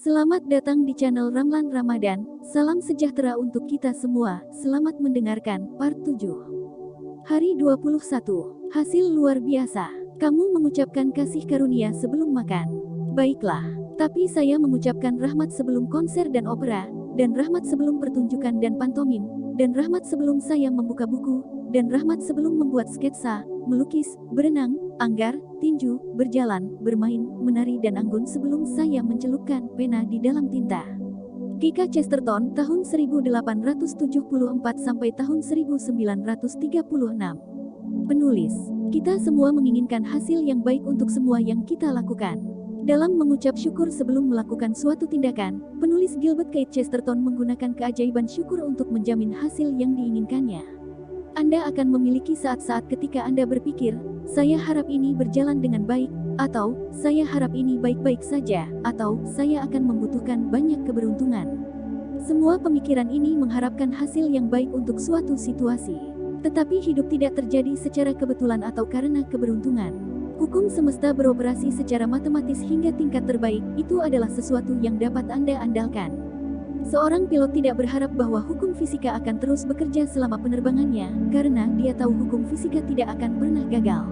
Selamat datang di channel Ramlan Ramadan. Salam sejahtera untuk kita semua. Selamat mendengarkan part 7. Hari 21. Hasil luar biasa. Kamu mengucapkan kasih karunia sebelum makan. Baiklah, tapi saya mengucapkan rahmat sebelum konser dan opera, dan rahmat sebelum pertunjukan dan pantomim, dan rahmat sebelum saya membuka buku, dan rahmat sebelum membuat sketsa, melukis, berenang, anggar, tinju, berjalan, bermain, menari dan anggun sebelum saya mencelupkan pena di dalam tinta. Kika Chesterton tahun 1874 sampai tahun 1936. Penulis, kita semua menginginkan hasil yang baik untuk semua yang kita lakukan. Dalam mengucap syukur sebelum melakukan suatu tindakan, penulis Gilbert Keith Chesterton menggunakan keajaiban syukur untuk menjamin hasil yang diinginkannya. Anda akan memiliki saat-saat ketika Anda berpikir, saya harap ini berjalan dengan baik, atau saya harap ini baik-baik saja, atau saya akan membutuhkan banyak keberuntungan. Semua pemikiran ini mengharapkan hasil yang baik untuk suatu situasi. Tetapi hidup tidak terjadi secara kebetulan atau karena keberuntungan. Hukum semesta beroperasi secara matematis hingga tingkat terbaik, itu adalah sesuatu yang dapat Anda andalkan. Seorang pilot tidak berharap bahwa hukum fisika akan terus bekerja selama penerbangannya, karena dia tahu hukum fisika tidak akan pernah gagal.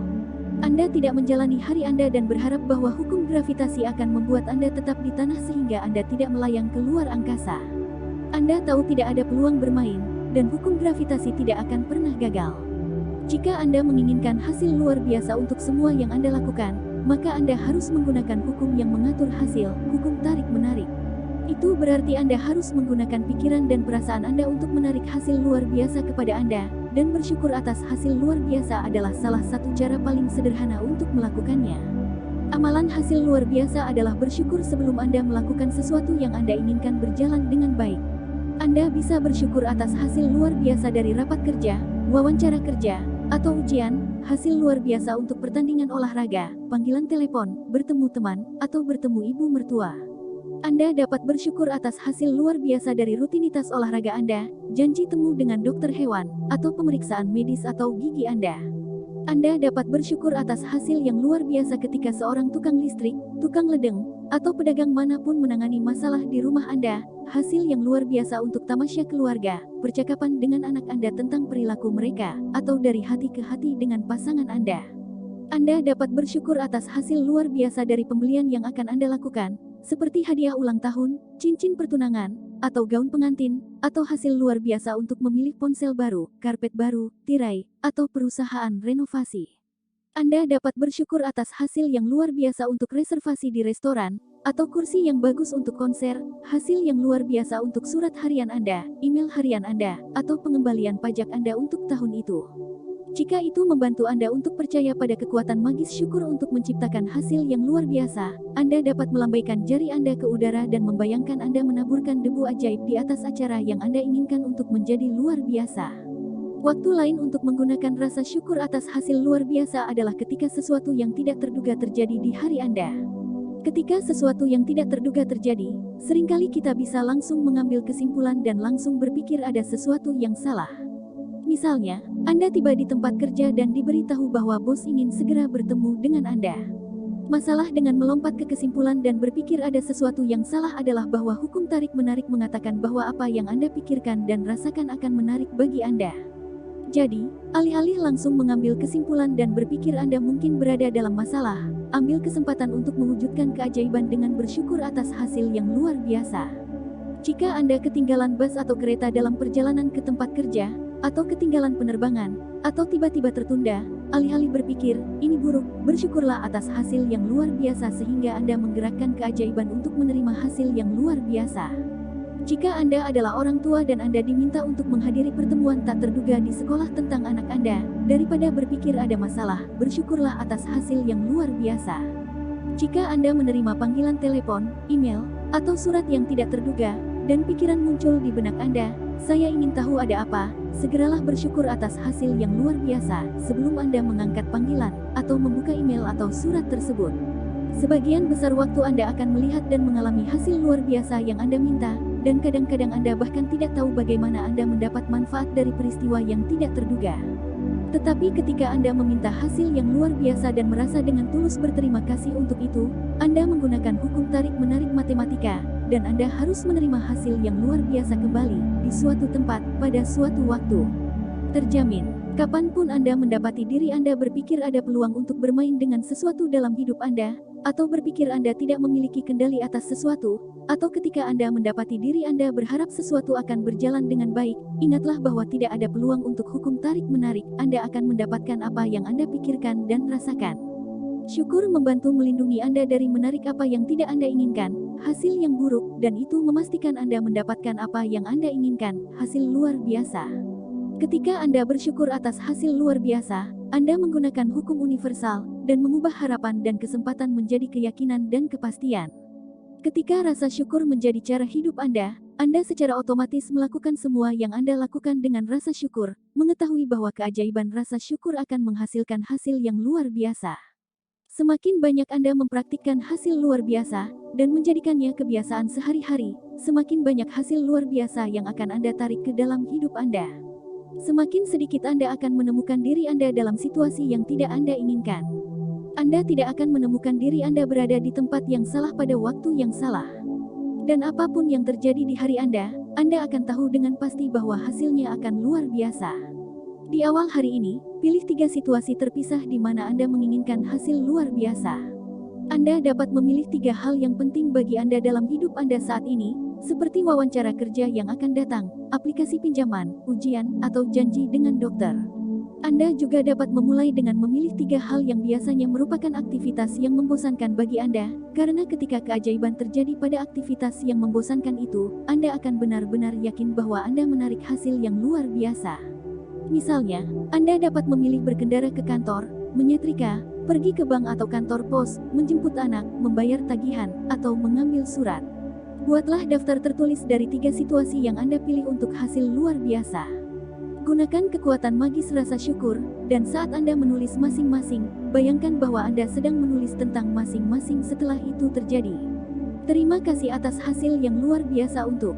Anda tidak menjalani hari Anda dan berharap bahwa hukum gravitasi akan membuat Anda tetap di tanah sehingga Anda tidak melayang ke luar angkasa. Anda tahu tidak ada peluang bermain, dan hukum gravitasi tidak akan pernah gagal. Jika Anda menginginkan hasil luar biasa untuk semua yang Anda lakukan, maka Anda harus menggunakan hukum yang mengatur hasil, hukum tarik-menarik. Itu berarti Anda harus menggunakan pikiran dan perasaan Anda untuk menarik hasil luar biasa kepada Anda, dan bersyukur atas hasil luar biasa adalah salah satu cara paling sederhana untuk melakukannya. Amalan hasil luar biasa adalah bersyukur sebelum Anda melakukan sesuatu yang Anda inginkan berjalan dengan baik. Anda bisa bersyukur atas hasil luar biasa dari rapat kerja, wawancara kerja, atau ujian, hasil luar biasa untuk pertandingan olahraga, panggilan telepon, bertemu teman, atau bertemu ibu mertua. Anda dapat bersyukur atas hasil luar biasa dari rutinitas olahraga Anda, janji temu dengan dokter hewan, atau pemeriksaan medis atau gigi Anda. Anda dapat bersyukur atas hasil yang luar biasa ketika seorang tukang listrik, tukang ledeng, atau pedagang manapun menangani masalah di rumah Anda, hasil yang luar biasa untuk tamasya keluarga, percakapan dengan anak Anda tentang perilaku mereka, atau dari hati ke hati dengan pasangan Anda. Anda dapat bersyukur atas hasil luar biasa dari pembelian yang akan Anda lakukan, seperti hadiah ulang tahun, cincin pertunangan, atau gaun pengantin, atau hasil luar biasa untuk memilih ponsel baru, karpet baru, tirai, atau perusahaan renovasi. Anda dapat bersyukur atas hasil yang luar biasa untuk reservasi di restoran, atau kursi yang bagus untuk konser, hasil yang luar biasa untuk surat harian Anda, email harian Anda, atau pengembalian pajak Anda untuk tahun itu. Jika itu membantu Anda untuk percaya pada kekuatan magis syukur untuk menciptakan hasil yang luar biasa, Anda dapat melambaikan jari Anda ke udara dan membayangkan Anda menaburkan debu ajaib di atas acara yang Anda inginkan untuk menjadi luar biasa. Waktu lain untuk menggunakan rasa syukur atas hasil luar biasa adalah ketika sesuatu yang tidak terduga terjadi di hari Anda. Ketika sesuatu yang tidak terduga terjadi, seringkali kita bisa langsung mengambil kesimpulan dan langsung berpikir ada sesuatu yang salah. Misalnya, Anda tiba di tempat kerja dan diberitahu bahwa bos ingin segera bertemu dengan Anda. Masalah dengan melompat ke kesimpulan dan berpikir ada sesuatu yang salah adalah bahwa hukum tarik-menarik mengatakan bahwa apa yang Anda pikirkan dan rasakan akan menarik bagi Anda. Jadi, alih-alih langsung mengambil kesimpulan dan berpikir Anda mungkin berada dalam masalah, ambil kesempatan untuk mewujudkan keajaiban dengan bersyukur atas hasil yang luar biasa. Jika Anda ketinggalan bus atau kereta dalam perjalanan ke tempat kerja, atau ketinggalan penerbangan, atau tiba-tiba tertunda, alih-alih berpikir, ini buruk, bersyukurlah atas hasil yang luar biasa sehingga Anda menggerakkan keajaiban untuk menerima hasil yang luar biasa. Jika Anda adalah orang tua dan Anda diminta untuk menghadiri pertemuan tak terduga di sekolah tentang anak Anda, daripada berpikir ada masalah, bersyukurlah atas hasil yang luar biasa. Jika Anda menerima panggilan telepon, email, atau surat yang tidak terduga, dan pikiran muncul di benak Anda, saya ingin tahu ada apa, segeralah bersyukur atas hasil yang luar biasa sebelum Anda mengangkat panggilan, atau membuka email atau surat tersebut. Sebagian besar waktu Anda akan melihat dan mengalami hasil luar biasa yang Anda minta, dan kadang-kadang Anda bahkan tidak tahu bagaimana Anda mendapat manfaat dari peristiwa yang tidak terduga. Tetapi ketika Anda meminta hasil yang luar biasa dan merasa dengan tulus berterima kasih untuk itu, Anda menggunakan hukum tarik-menarik matematika, dan Anda harus menerima hasil yang luar biasa kembali, di suatu tempat, pada suatu waktu. Terjamin, kapanpun Anda mendapati diri Anda berpikir ada peluang untuk bermain dengan sesuatu dalam hidup Anda, atau berpikir Anda tidak memiliki kendali atas sesuatu, atau ketika Anda mendapati diri Anda berharap sesuatu akan berjalan dengan baik, ingatlah bahwa tidak ada peluang untuk hukum tarik-menarik, Anda akan mendapatkan apa yang Anda pikirkan dan rasakan. Syukur membantu melindungi Anda dari menarik apa yang tidak Anda inginkan, hasil yang buruk, dan itu memastikan Anda mendapatkan apa yang Anda inginkan, hasil luar biasa. Ketika Anda bersyukur atas hasil luar biasa, Anda menggunakan hukum universal, dan mengubah harapan dan kesempatan menjadi keyakinan dan kepastian. Ketika rasa syukur menjadi cara hidup Anda secara otomatis melakukan semua yang Anda lakukan dengan rasa syukur, mengetahui bahwa keajaiban rasa syukur akan menghasilkan hasil yang luar biasa. Semakin banyak Anda mempraktikkan hasil luar biasa, dan menjadikannya kebiasaan sehari-hari, semakin banyak hasil luar biasa yang akan Anda tarik ke dalam hidup Anda. Semakin sedikit Anda akan menemukan diri Anda dalam situasi yang tidak Anda inginkan. Anda tidak akan menemukan diri Anda berada di tempat yang salah pada waktu yang salah. Dan apapun yang terjadi di hari Anda akan tahu dengan pasti bahwa hasilnya akan luar biasa. Di awal hari ini, pilih 3 situasi terpisah di mana Anda menginginkan hasil luar biasa. Anda dapat memilih 3 hal yang penting bagi Anda dalam hidup Anda saat ini, seperti wawancara kerja yang akan datang, aplikasi pinjaman, ujian, atau janji dengan dokter. Anda juga dapat memulai dengan memilih 3 hal yang biasanya merupakan aktivitas yang membosankan bagi Anda, karena ketika keajaiban terjadi pada aktivitas yang membosankan itu, Anda akan benar-benar yakin bahwa Anda menarik hasil yang luar biasa. Misalnya, Anda dapat memilih berkendara ke kantor, menyetrika, pergi ke bank atau kantor pos, menjemput anak, membayar tagihan, atau mengambil surat. Buatlah daftar tertulis dari 3 situasi yang Anda pilih untuk hasil luar biasa. Gunakan kekuatan magis rasa syukur, dan saat Anda menulis masing-masing, bayangkan bahwa Anda sedang menulis tentang masing-masing setelah itu terjadi. Terima kasih atas hasil yang luar biasa untuk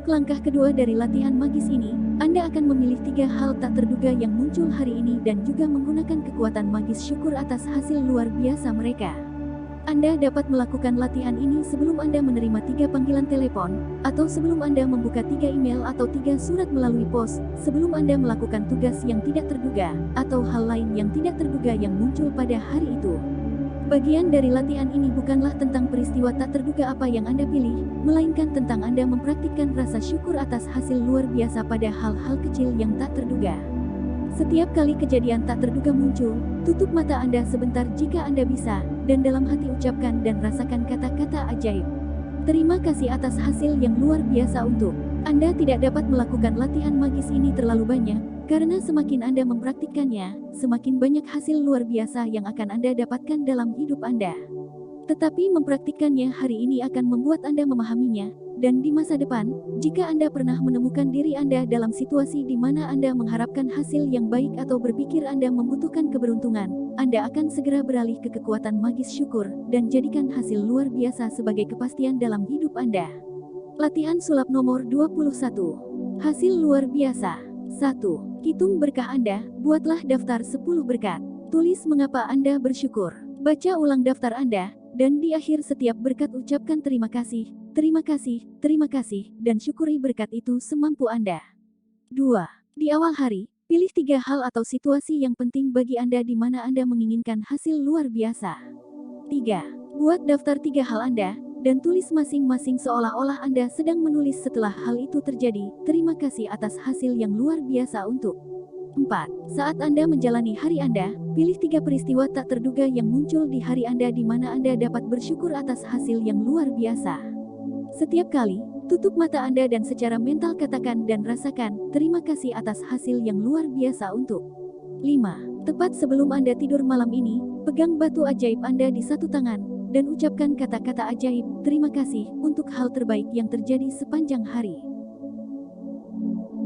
langkah kedua dari latihan magis ini, Anda akan memilih 3 hal tak terduga yang muncul hari ini dan juga menggunakan kekuatan magis syukur atas hasil luar biasa mereka. Anda dapat melakukan latihan ini sebelum Anda menerima 3 panggilan telepon, atau sebelum Anda membuka 3 email atau 3 surat melalui pos, sebelum Anda melakukan tugas yang tidak terduga, atau hal lain yang tidak terduga yang muncul pada hari itu. Bagian dari latihan ini bukanlah tentang peristiwa tak terduga apa yang Anda pilih, melainkan tentang Anda mempraktikkan rasa syukur atas hasil luar biasa pada hal-hal kecil yang tak terduga. Setiap kali kejadian tak terduga muncul, tutup mata Anda sebentar jika Anda bisa, dan dalam hati ucapkan dan rasakan kata-kata ajaib. Terima kasih atas hasil yang luar biasa untuk. Anda tidak dapat melakukan latihan magis ini terlalu banyak, karena semakin Anda mempraktikkannya, semakin banyak hasil luar biasa yang akan Anda dapatkan dalam hidup Anda. Tetapi mempraktikkannya hari ini akan membuat Anda memahaminya, dan di masa depan, jika Anda pernah menemukan diri Anda dalam situasi di mana Anda mengharapkan hasil yang baik atau berpikir Anda membutuhkan keberuntungan, Anda akan segera beralih ke kekuatan magis syukur, dan jadikan hasil luar biasa sebagai kepastian dalam hidup Anda. Latihan sulap nomor 21. Hasil luar biasa. 1. Hitung berkah Anda, buatlah daftar 10 berkat. Tulis mengapa Anda bersyukur. Baca ulang daftar Anda, dan di akhir setiap berkat ucapkan terima kasih, terima kasih, terima kasih, dan syukuri berkat itu semampu Anda. 2. Di awal hari, pilih 3 hal atau situasi yang penting bagi Anda di mana Anda menginginkan hasil luar biasa. 3. Buat daftar 3 hal Anda, dan tulis masing-masing seolah-olah Anda sedang menulis setelah hal itu terjadi, terima kasih atas hasil yang luar biasa untuk. 4. Saat Anda menjalani hari Anda, pilih 3 peristiwa tak terduga yang muncul di hari Anda di mana Anda dapat bersyukur atas hasil yang luar biasa. Setiap kali, tutup mata Anda dan secara mental katakan dan rasakan, terima kasih atas hasil yang luar biasa untuk. 5. Tepat sebelum Anda tidur malam ini, pegang batu ajaib Anda di satu tangan, dan ucapkan kata-kata ajaib, terima kasih, untuk hal terbaik yang terjadi sepanjang hari.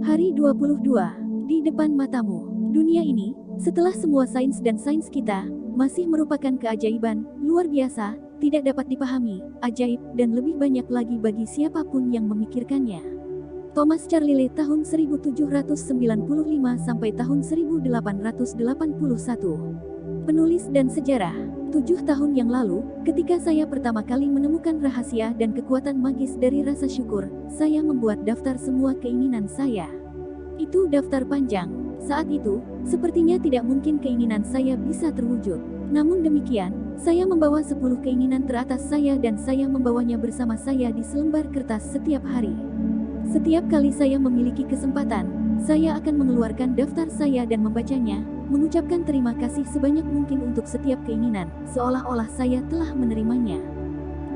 Hari 22. Di depan matamu. Dunia ini, setelah semua sains dan sains kita, masih merupakan keajaiban, luar biasa, tidak dapat dipahami, ajaib, dan lebih banyak lagi bagi siapapun yang memikirkannya. Thomas Carlyle tahun 1795 sampai tahun 1881. Penulis dan sejarah. 7 tahun yang lalu, ketika saya pertama kali menemukan rahasia dan kekuatan magis dari rasa syukur, saya membuat daftar semua keinginan saya. Itu daftar panjang. Saat itu, sepertinya tidak mungkin keinginan saya bisa terwujud. Namun demikian, saya membawa 10 keinginan teratas saya dan saya membawanya bersama saya di selembar kertas setiap hari. Setiap kali saya memiliki kesempatan, saya akan mengeluarkan daftar saya dan membacanya, mengucapkan terima kasih sebanyak mungkin untuk setiap keinginan, seolah-olah saya telah menerimanya.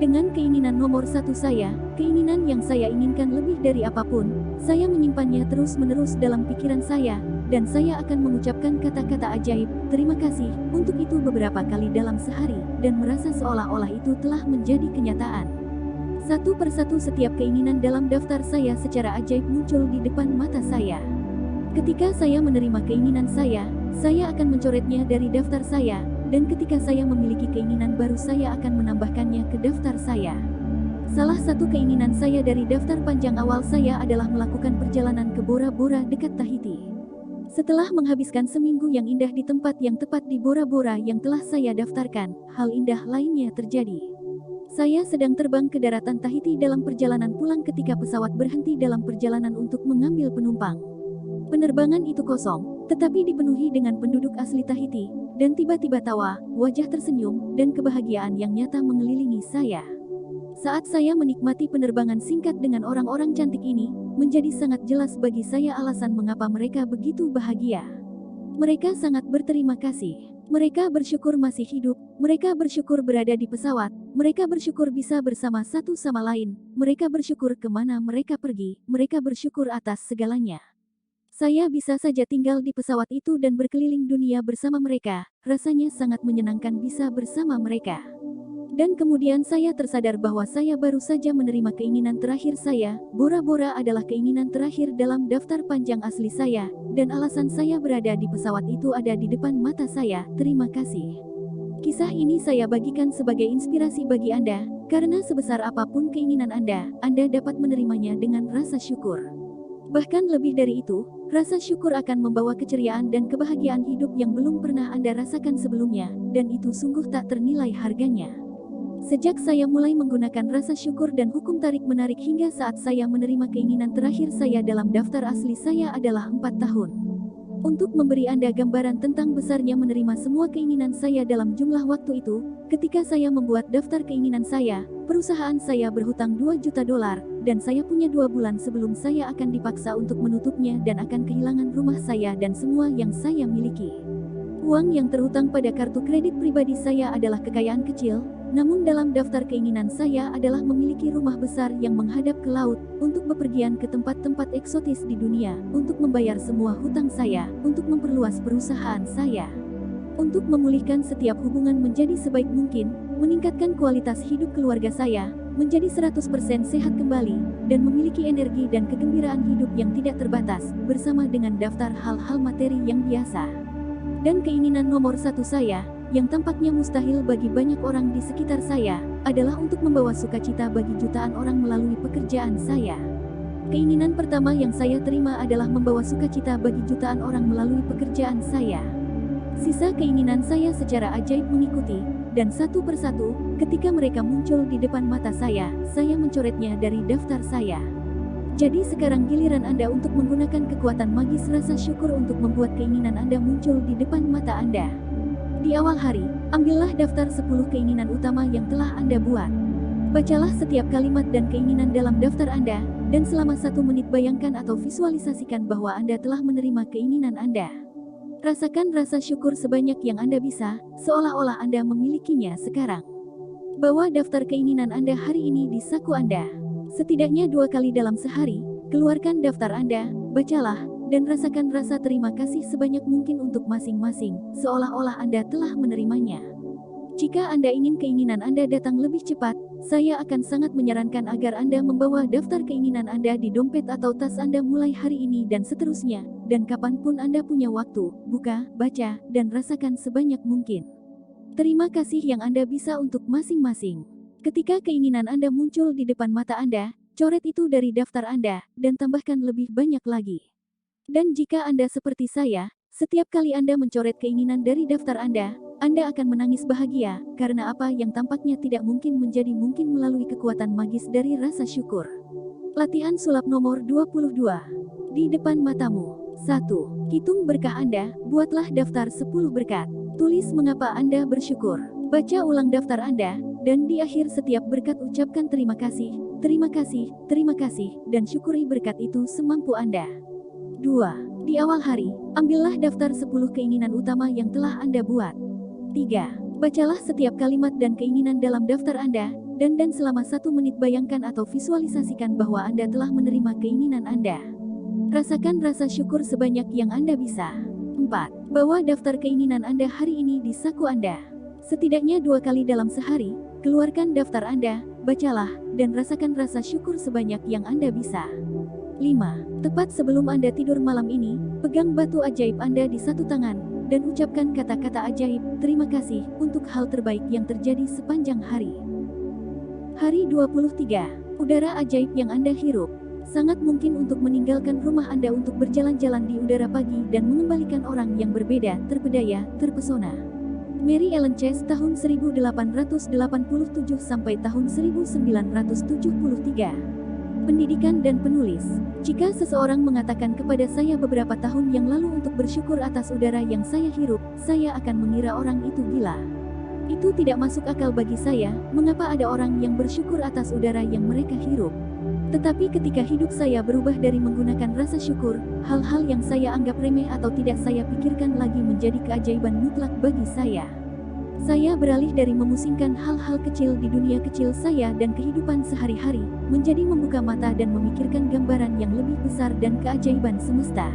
Dengan keinginan nomor 1 saya, keinginan yang saya inginkan lebih dari apapun, saya menyimpannya terus-menerus dalam pikiran saya, dan saya akan mengucapkan kata-kata ajaib, terima kasih, untuk itu beberapa kali dalam sehari, dan merasa seolah-olah itu telah menjadi kenyataan. Satu persatu setiap keinginan dalam daftar saya secara ajaib muncul di depan mata saya. Ketika saya menerima keinginan saya akan mencoretnya dari daftar saya, dan ketika saya memiliki keinginan baru saya akan menambahkannya ke daftar saya. Salah satu keinginan saya dari daftar panjang awal saya adalah melakukan perjalanan ke Bora Bora dekat Tahiti. Setelah menghabiskan seminggu yang indah di tempat yang tepat di Bora Bora yang telah saya daftarkan, hal indah lainnya terjadi. Saya sedang terbang ke daratan Tahiti dalam perjalanan pulang ketika pesawat berhenti dalam perjalanan untuk mengambil penumpang. Penerbangan itu kosong, tetapi dipenuhi dengan penduduk asli Tahiti, dan tiba-tiba tawa, wajah tersenyum, dan kebahagiaan yang nyata mengelilingi saya. Saat saya menikmati penerbangan singkat dengan orang-orang cantik ini, menjadi sangat jelas bagi saya alasan mengapa mereka begitu bahagia. Mereka sangat berterima kasih. Mereka bersyukur masih hidup, mereka bersyukur berada di pesawat, mereka bersyukur bisa bersama satu sama lain, mereka bersyukur kemana mereka pergi, mereka bersyukur atas segalanya. Saya bisa saja tinggal di pesawat itu dan berkeliling dunia bersama mereka, rasanya sangat menyenangkan bisa bersama mereka. Dan kemudian saya tersadar bahwa saya baru saja menerima keinginan terakhir saya, Bora Bora adalah keinginan terakhir dalam daftar panjang asli saya, dan alasan saya berada di pesawat itu ada di depan mata saya, terima kasih. Kisah ini saya bagikan sebagai inspirasi bagi Anda, karena sebesar apapun keinginan Anda dapat menerimanya dengan rasa syukur. Bahkan lebih dari itu, rasa syukur akan membawa keceriaan dan kebahagiaan hidup yang belum pernah Anda rasakan sebelumnya, dan itu sungguh tak ternilai harganya. Sejak saya mulai menggunakan rasa syukur dan hukum tarik-menarik hingga saat saya menerima keinginan terakhir saya dalam daftar asli saya adalah 4 tahun. Untuk memberi Anda gambaran tentang besarnya menerima semua keinginan saya dalam jumlah waktu itu, ketika saya membuat daftar keinginan saya, perusahaan saya berhutang $2 juta, dan saya punya 2 bulan sebelum saya akan dipaksa untuk menutupnya dan akan kehilangan rumah saya dan semua yang saya miliki. Uang yang terhutang pada kartu kredit pribadi saya adalah kekayaan kecil, namun dalam daftar keinginan saya adalah memiliki rumah besar yang menghadap ke laut, untuk bepergian ke tempat-tempat eksotis di dunia, untuk membayar semua hutang saya, untuk memperluas perusahaan saya, untuk memulihkan setiap hubungan menjadi sebaik mungkin, meningkatkan kualitas hidup keluarga saya, menjadi 100% sehat kembali, dan memiliki energi dan kegembiraan hidup yang tidak terbatas, bersama dengan daftar hal-hal materi yang biasa. Dan keinginan nomor 1 saya, yang tampaknya mustahil bagi banyak orang di sekitar saya, adalah untuk membawa sukacita bagi jutaan orang melalui pekerjaan saya. Keinginan pertama yang saya terima adalah membawa sukacita bagi jutaan orang melalui pekerjaan saya. Sisa keinginan saya secara ajaib mengikuti, dan satu persatu, ketika mereka muncul di depan mata saya mencoretnya dari daftar saya. Jadi sekarang giliran Anda untuk menggunakan kekuatan magis rasa syukur untuk membuat keinginan Anda muncul di depan mata Anda. Di awal hari, ambillah daftar 10 keinginan utama yang telah Anda buat. Bacalah setiap kalimat dan keinginan dalam daftar Anda, dan selama 1 menit bayangkan atau visualisasikan bahwa Anda telah menerima keinginan Anda. Rasakan rasa syukur sebanyak yang Anda bisa, seolah-olah Anda memilikinya sekarang. Bawa daftar keinginan Anda hari ini di saku Anda. Setidaknya 2 kali dalam sehari, keluarkan daftar Anda, bacalah, dan rasakan rasa terima kasih sebanyak mungkin untuk masing-masing, seolah-olah Anda telah menerimanya. Jika Anda ingin keinginan Anda datang lebih cepat, saya akan sangat menyarankan agar Anda membawa daftar keinginan Anda di dompet atau tas Anda mulai hari ini dan seterusnya, dan kapanpun Anda punya waktu, buka, baca, dan rasakan sebanyak mungkin. Terima kasih yang Anda bisa untuk masing-masing. Ketika keinginan Anda muncul di depan mata Anda, coret itu dari daftar Anda, dan tambahkan lebih banyak lagi. Dan jika Anda seperti saya, Setiap kali Anda mencoret keinginan dari daftar Anda akan menangis bahagia, karena apa yang tampaknya tidak mungkin menjadi mungkin melalui kekuatan magis dari rasa syukur. Latihan sulap nomor 22. Di depan matamu. 1. Hitung berkah Anda, buatlah daftar 10 berkat. Tulis mengapa Anda bersyukur. Baca ulang daftar Anda, dan di akhir setiap berkat ucapkan terima kasih, terima kasih, terima kasih, dan syukuri berkat itu semampu Anda. 2. Di awal hari, ambillah daftar 10 keinginan utama yang telah Anda buat. 3. Bacalah setiap kalimat dan keinginan dalam daftar Anda, dan selama 1 menit bayangkan atau visualisasikan bahwa Anda telah menerima keinginan Anda. Rasakan rasa syukur sebanyak yang Anda bisa. 4. Bawa daftar keinginan Anda hari ini di saku Anda. Setidaknya 2 kali dalam sehari, keluarkan daftar Anda, bacalah, dan rasakan rasa syukur sebanyak yang Anda bisa. 5. Tepat sebelum Anda tidur malam ini, pegang batu ajaib Anda di satu tangan, dan ucapkan kata-kata ajaib, terima kasih, untuk hal terbaik yang terjadi sepanjang hari. Hari 23. Udara ajaib yang Anda hirup. Sangat mungkin untuk meninggalkan rumah Anda untuk berjalan-jalan di udara pagi dan mengembalikan orang yang berbeda, terpedaya, terpesona. Mary Ellen Chase tahun 1887 sampai tahun 1973. Pendidikan dan penulis. Jika seseorang mengatakan kepada saya beberapa tahun yang lalu untuk bersyukur atas udara yang saya hirup, saya akan mengira orang itu gila. Itu tidak masuk akal bagi saya, mengapa ada orang yang bersyukur atas udara yang mereka hirup. Tetapi ketika hidup saya berubah dari menggunakan rasa syukur, hal-hal yang saya anggap remeh atau tidak saya pikirkan lagi menjadi keajaiban mutlak bagi saya. Saya beralih dari memusingkan hal-hal kecil di dunia kecil saya dan kehidupan sehari-hari, menjadi membuka mata dan memikirkan gambaran yang lebih besar dan keajaiban semesta.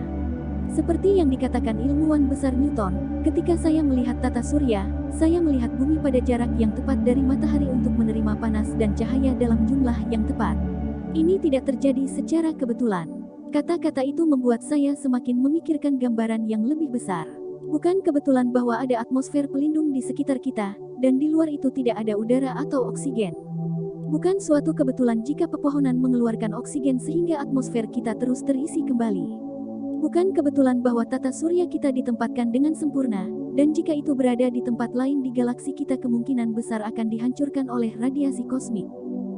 Seperti yang dikatakan ilmuwan besar Newton, ketika saya melihat tata surya, saya melihat bumi pada jarak yang tepat dari matahari untuk menerima panas dan cahaya dalam jumlah yang tepat. Ini tidak terjadi secara kebetulan. Kata-kata itu membuat saya semakin memikirkan gambaran yang lebih besar. Bukan kebetulan bahwa ada atmosfer pelindung di sekitar kita, dan di luar itu tidak ada udara atau oksigen. Bukan suatu kebetulan jika pepohonan mengeluarkan oksigen sehingga atmosfer kita terus terisi kembali. Bukan kebetulan bahwa tata surya kita ditempatkan dengan sempurna, dan jika itu berada di tempat lain di galaksi kita kemungkinan besar akan dihancurkan oleh radiasi kosmik.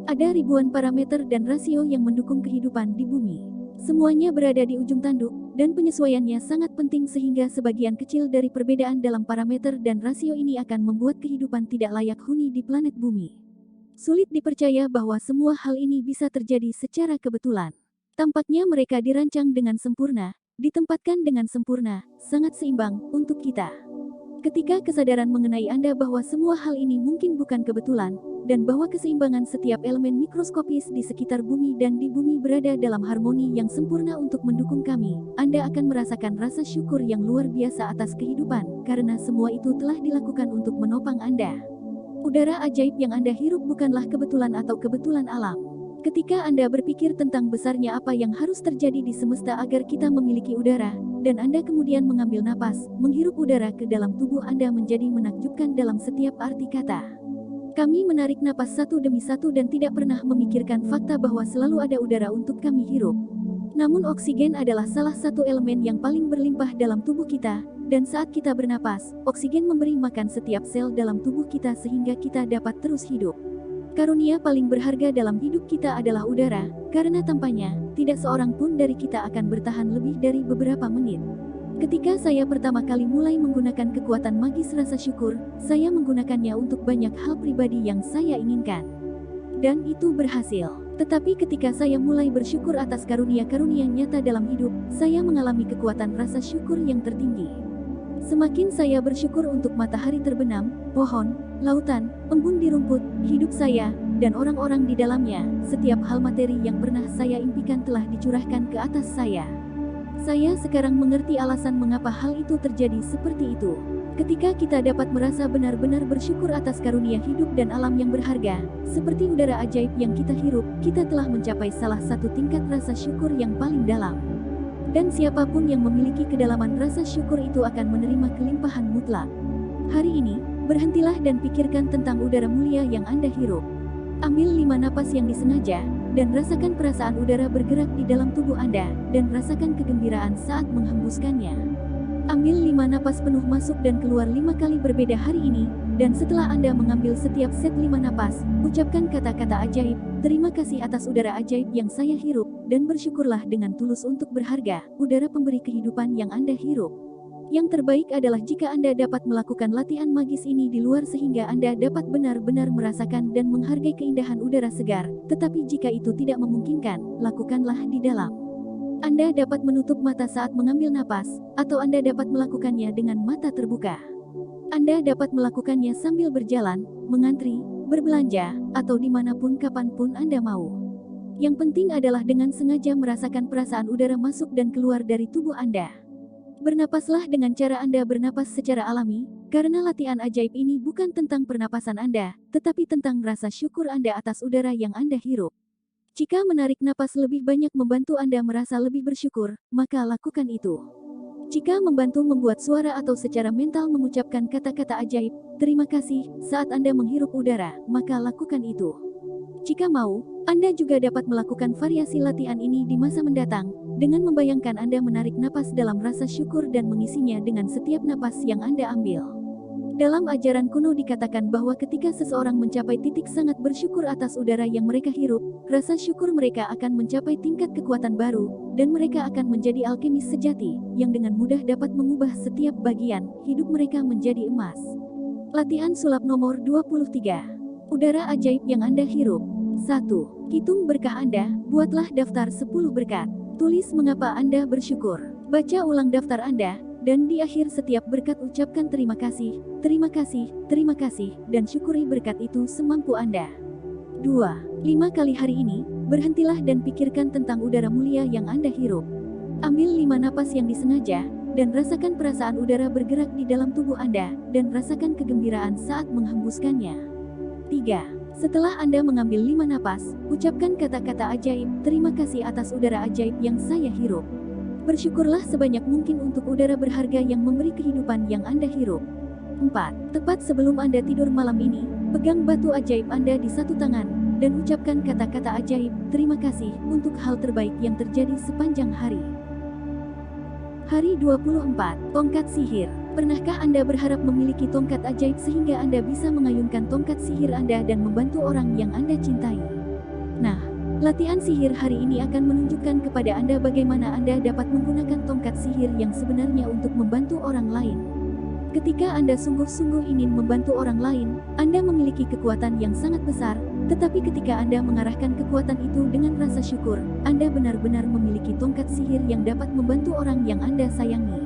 Ada ribuan parameter dan rasio yang mendukung kehidupan di bumi. Semuanya berada di ujung tanduk, dan penyesuaiannya sangat penting sehingga sebagian kecil dari perbedaan dalam parameter dan rasio ini akan membuat kehidupan tidak layak huni di planet bumi. Sulit dipercaya bahwa semua hal ini bisa terjadi secara kebetulan. Tampaknya mereka dirancang dengan sempurna, ditempatkan dengan sempurna, sangat seimbang, untuk kita. Ketika kesadaran mengenai Anda bahwa semua hal ini mungkin bukan kebetulan, dan bahwa keseimbangan setiap elemen mikroskopis di sekitar bumi dan di bumi berada dalam harmoni yang sempurna untuk mendukung kami, Anda akan merasakan rasa syukur yang luar biasa atas kehidupan, karena semua itu telah dilakukan untuk menopang Anda. Udara ajaib yang Anda hirup bukanlah kebetulan atau kebetulan alam. Ketika Anda berpikir tentang besarnya apa yang harus terjadi di semesta agar kita memiliki udara, dan Anda kemudian mengambil napas, menghirup udara ke dalam tubuh Anda menjadi menakjubkan dalam setiap arti kata. Kami menarik napas satu demi satu dan tidak pernah memikirkan fakta bahwa selalu ada udara untuk kami hirup. Namun oksigen adalah salah satu elemen yang paling berlimpah dalam tubuh kita, dan saat kita bernapas, oksigen memberi makan setiap sel dalam tubuh kita sehingga kita dapat terus hidup. Karunia paling berharga dalam hidup kita adalah udara, karena tanpanya, tidak seorang pun dari kita akan bertahan lebih dari beberapa menit. Ketika saya pertama kali mulai menggunakan kekuatan magis rasa syukur, saya menggunakannya untuk banyak hal pribadi yang saya inginkan. Dan itu berhasil. Tetapi ketika saya mulai bersyukur atas karunia-karunia nyata dalam hidup, saya mengalami kekuatan rasa syukur yang tertinggi. Semakin saya bersyukur untuk matahari terbenam, pohon, lautan, embun di rumput, hidup saya, dan orang-orang di dalamnya, setiap hal materi yang pernah saya impikan telah dicurahkan ke atas saya. Saya sekarang mengerti alasan mengapa hal itu terjadi seperti itu. Ketika kita dapat merasa benar-benar bersyukur atas karunia hidup dan alam yang berharga, seperti udara ajaib yang kita hirup, kita telah mencapai salah satu tingkat rasa syukur yang paling dalam. Dan siapapun yang memiliki kedalaman rasa syukur itu akan menerima kelimpahan mutlak. Hari ini, berhentilah dan pikirkan tentang udara mulia yang Anda hirup. Ambil 5 napas yang disengaja, dan rasakan perasaan udara bergerak di dalam tubuh Anda, dan rasakan kegembiraan saat menghembuskannya. Ambil 5 napas penuh masuk dan keluar 5 kali berbeda hari ini, dan setelah Anda mengambil setiap set 5 napas, ucapkan kata-kata ajaib, terima kasih atas udara ajaib yang saya hirup, dan bersyukurlah dengan tulus untuk berharga, udara pemberi kehidupan yang Anda hirup. Yang terbaik adalah jika Anda dapat melakukan latihan magis ini di luar sehingga Anda dapat benar-benar merasakan dan menghargai keindahan udara segar, tetapi jika itu tidak memungkinkan, lakukanlah di dalam. Anda dapat menutup mata saat mengambil napas, atau Anda dapat melakukannya dengan mata terbuka. Anda dapat melakukannya sambil berjalan, mengantri, berbelanja, atau dimanapun kapanpun Anda mau. Yang penting adalah dengan sengaja merasakan perasaan udara masuk dan keluar dari tubuh Anda. Bernapaslah dengan cara Anda bernapas secara alami, karena latihan ajaib ini bukan tentang pernapasan Anda, tetapi tentang rasa syukur Anda atas udara yang Anda hirup. Jika menarik napas lebih banyak membantu Anda merasa lebih bersyukur, maka lakukan itu. Jika membantu membuat suara atau secara mental mengucapkan kata-kata ajaib, terima kasih, saat Anda menghirup udara, maka lakukan itu. Jika mau, Anda juga dapat melakukan variasi latihan ini di masa mendatang, dengan membayangkan Anda menarik napas dalam rasa syukur dan mengisinya dengan setiap napas yang Anda ambil. Dalam ajaran kuno dikatakan bahwa ketika seseorang mencapai titik sangat bersyukur atas udara yang mereka hirup, rasa syukur mereka akan mencapai tingkat kekuatan baru, dan mereka akan menjadi alkemis sejati, yang dengan mudah dapat mengubah setiap bagian hidup mereka menjadi emas. Latihan sulap nomor 23. Udara ajaib yang Anda hirup. 1. Hitung berkah Anda, buatlah daftar 10 berkat. Tulis mengapa Anda bersyukur. Baca ulang daftar Anda, dan di akhir setiap berkat ucapkan terima kasih, terima kasih, terima kasih, dan syukuri berkat itu semampu Anda. 2. 5 kali hari ini, berhentilah dan pikirkan tentang udara mulia yang Anda hirup. Ambil 5 napas yang disengaja, dan rasakan perasaan udara bergerak di dalam tubuh Anda, dan rasakan kegembiraan saat menghembuskannya. 3. Setelah Anda mengambil 5 napas, ucapkan kata-kata ajaib, terima kasih atas udara ajaib yang saya hirup. Bersyukurlah sebanyak mungkin untuk udara berharga yang memberi kehidupan yang Anda hirup. 4. Tepat sebelum Anda tidur malam ini, pegang batu ajaib Anda di satu tangan, dan ucapkan kata-kata ajaib, terima kasih, untuk hal terbaik yang terjadi sepanjang hari. Hari 24. Tongkat sihir. Pernahkah Anda berharap memiliki tongkat ajaib sehingga Anda bisa mengayunkan tongkat sihir Anda dan membantu orang yang Anda cintai? Nah, latihan sihir hari ini akan menunjukkan kepada Anda bagaimana Anda dapat menggunakan tongkat sihir yang sebenarnya untuk membantu orang lain. Ketika Anda sungguh-sungguh ingin membantu orang lain, Anda memiliki kekuatan yang sangat besar, tetapi ketika Anda mengarahkan kekuatan itu dengan rasa syukur, Anda benar-benar memiliki tongkat sihir yang dapat membantu orang yang Anda sayangi.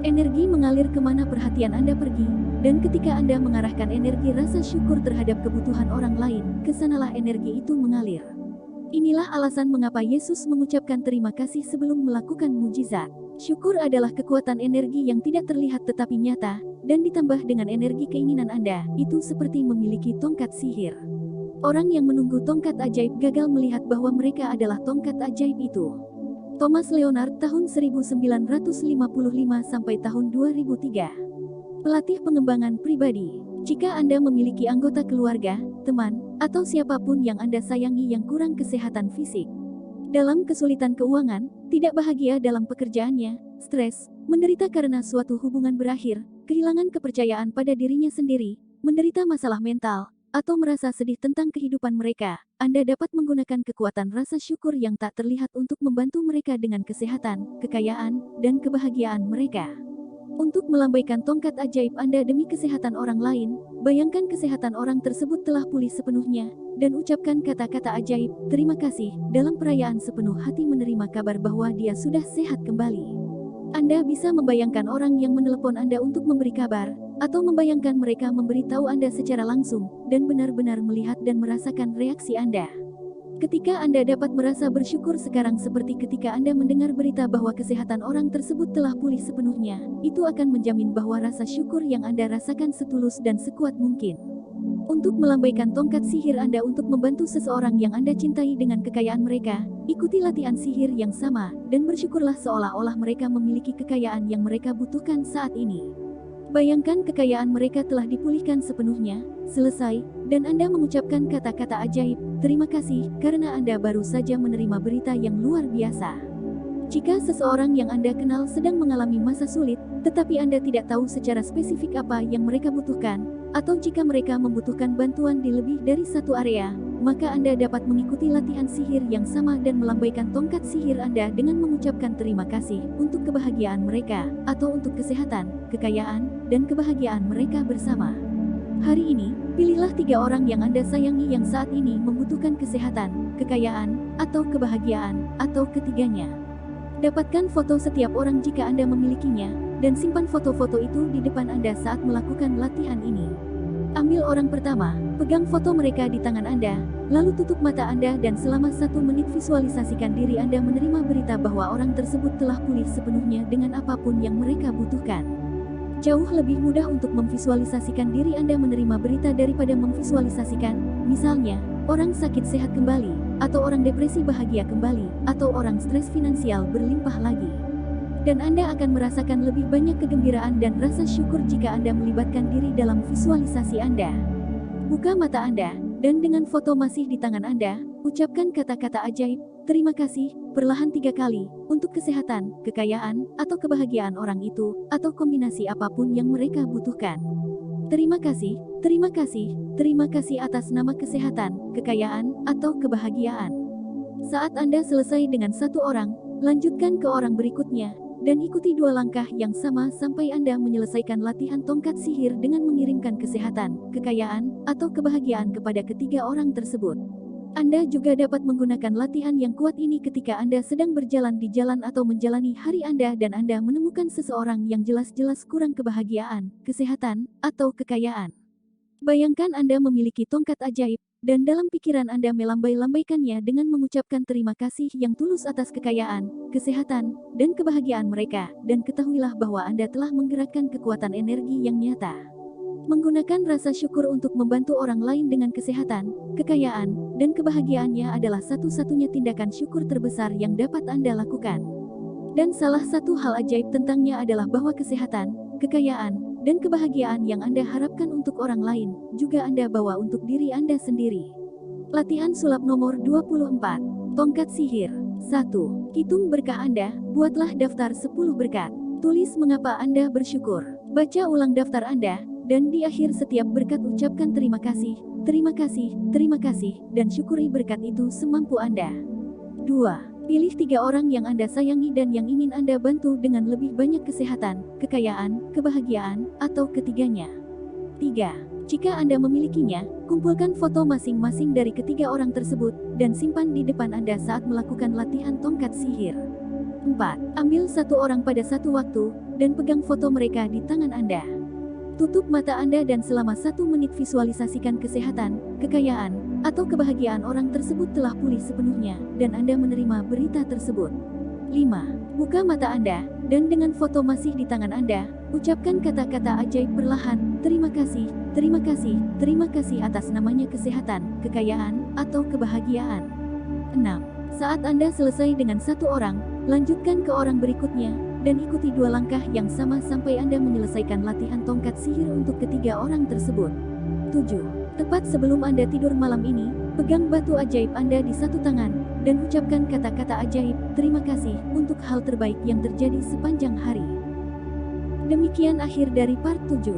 Energi mengalir kemana perhatian Anda pergi, dan ketika Anda mengarahkan energi rasa syukur terhadap kebutuhan orang lain, kesanalah energi itu mengalir. Inilah alasan mengapa Yesus mengucapkan terima kasih sebelum melakukan mujizat. Syukur adalah kekuatan energi yang tidak terlihat tetapi nyata, dan ditambah dengan energi keinginan Anda, itu seperti memiliki tongkat sihir. Orang yang menunggu tongkat ajaib gagal melihat bahwa mereka adalah tongkat ajaib itu. Thomas Leonard tahun 1955 sampai tahun 2003. Pelatih pengembangan pribadi. Jika Anda memiliki anggota keluarga, teman, atau siapapun yang Anda sayangi yang kurang kesehatan fisik, dalam kesulitan keuangan, tidak bahagia dalam pekerjaannya, stres, menderita karena suatu hubungan berakhir, kehilangan kepercayaan pada dirinya sendiri, menderita masalah mental, atau merasa sedih tentang kehidupan mereka, Anda dapat menggunakan kekuatan rasa syukur yang tak terlihat untuk membantu mereka dengan kesehatan, kekayaan, dan kebahagiaan mereka. Untuk melambaikan tongkat ajaib Anda demi kesehatan orang lain, bayangkan kesehatan orang tersebut telah pulih sepenuhnya, dan ucapkan kata-kata ajaib, terima kasih, dalam perayaan sepenuh hati menerima kabar bahwa dia sudah sehat kembali. Anda bisa membayangkan orang yang menelepon Anda untuk memberi kabar, atau membayangkan mereka memberitahu Anda secara langsung, dan benar-benar melihat dan merasakan reaksi Anda. Ketika Anda dapat merasa bersyukur sekarang seperti ketika Anda mendengar berita bahwa kesehatan orang tersebut telah pulih sepenuhnya, itu akan menjamin bahwa rasa syukur yang Anda rasakan setulus dan sekuat mungkin. Untuk melambaikan tongkat sihir Anda untuk membantu seseorang yang Anda cintai dengan kekayaan mereka, ikuti latihan sihir yang sama, dan bersyukurlah seolah-olah mereka memiliki kekayaan yang mereka butuhkan saat ini. Bayangkan kekayaan mereka telah dipulihkan sepenuhnya, selesai, dan Anda mengucapkan kata-kata ajaib, terima kasih, karena Anda baru saja menerima berita yang luar biasa. Jika seseorang yang Anda kenal sedang mengalami masa sulit, tetapi Anda tidak tahu secara spesifik apa yang mereka butuhkan, atau jika mereka membutuhkan bantuan di lebih dari satu area, maka Anda dapat mengikuti latihan sihir yang sama dan melambaikan tongkat sihir Anda dengan mengucapkan terima kasih untuk kebahagiaan mereka, atau untuk kesehatan, kekayaan, dan kebahagiaan mereka bersama. Hari ini, pilihlah 3 orang yang Anda sayangi yang saat ini membutuhkan kesehatan, kekayaan, atau kebahagiaan, atau ketiganya. Dapatkan foto setiap orang jika Anda memilikinya, dan simpan foto-foto itu di depan Anda saat melakukan latihan ini. Ambil orang pertama, pegang foto mereka di tangan Anda, lalu tutup mata Anda dan selama 1 menit visualisasikan diri Anda menerima berita bahwa orang tersebut telah pulih sepenuhnya dengan apapun yang mereka butuhkan. Jauh lebih mudah untuk memvisualisasikan diri Anda menerima berita daripada memvisualisasikan, misalnya, orang sakit sehat kembali, atau orang depresi bahagia kembali, atau orang stres finansial berlimpah lagi. Dan Anda akan merasakan lebih banyak kegembiraan dan rasa syukur jika Anda melibatkan diri dalam visualisasi Anda. Buka mata Anda, dan dengan foto masih di tangan Anda, ucapkan kata-kata ajaib, terima kasih, perlahan 3 kali, untuk kesehatan, kekayaan, atau kebahagiaan orang itu, atau kombinasi apapun yang mereka butuhkan. Terima kasih, terima kasih, terima kasih atas nama kesehatan, kekayaan, atau kebahagiaan. Saat Anda selesai dengan 1 orang, lanjutkan ke orang berikutnya, dan ikuti 2 langkah yang sama sampai Anda menyelesaikan latihan tongkat sihir dengan mengirimkan kesehatan, kekayaan, atau kebahagiaan kepada ketiga orang tersebut. Anda juga dapat menggunakan latihan yang kuat ini ketika Anda sedang berjalan di jalan atau menjalani hari Anda dan Anda menemukan seseorang yang jelas-jelas kurang kebahagiaan, kesehatan, atau kekayaan. Bayangkan Anda memiliki tongkat ajaib, dan dalam pikiran Anda melambai-lambaikannya dengan mengucapkan terima kasih yang tulus atas kekayaan, kesehatan, dan kebahagiaan mereka, dan ketahuilah bahwa Anda telah menggerakkan kekuatan energi yang nyata. Menggunakan rasa syukur untuk membantu orang lain dengan kesehatan, kekayaan, dan kebahagiaannya adalah satu-satunya tindakan syukur terbesar yang dapat Anda lakukan. Dan salah satu hal ajaib tentangnya adalah bahwa kesehatan, kekayaan, dan kebahagiaan yang Anda harapkan untuk orang lain, juga Anda bawa untuk diri Anda sendiri. Latihan sulap nomor 24. Tongkat sihir. 1. Hitung berkah Anda, buatlah daftar 10 berkat. Tulis mengapa Anda bersyukur. Baca ulang daftar Anda, dan di akhir setiap berkat ucapkan terima kasih, terima kasih, terima kasih, dan syukuri berkat itu semampu Anda. 2. Pilih 3 orang yang Anda sayangi dan yang ingin Anda bantu dengan lebih banyak kesehatan, kekayaan, kebahagiaan, atau ketiganya. 3. Jika Anda memilikinya, kumpulkan foto masing-masing dari ketiga orang tersebut, dan simpan di depan Anda saat melakukan latihan tongkat sihir. 4. Ambil 1 orang pada satu waktu, dan pegang foto mereka di tangan Anda. Tutup mata Anda dan selama 1 menit visualisasikan kesehatan, kekayaan, atau kebahagiaan orang tersebut telah pulih sepenuhnya, dan Anda menerima berita tersebut. 5. Buka mata Anda, dan dengan foto masih di tangan Anda, ucapkan kata-kata ajaib perlahan, terima kasih, terima kasih, terima kasih atas namanya kesehatan, kekayaan, atau kebahagiaan. 6. Saat Anda selesai dengan 1 orang, lanjutkan ke orang berikutnya, dan ikuti 2 langkah yang sama sampai Anda menyelesaikan latihan tongkat sihir untuk ketiga orang tersebut. 7. Tepat sebelum Anda tidur malam ini, pegang batu ajaib Anda di 1 tangan, dan ucapkan kata-kata ajaib, terima kasih, untuk hal terbaik yang terjadi sepanjang hari. Demikian akhir dari part 7.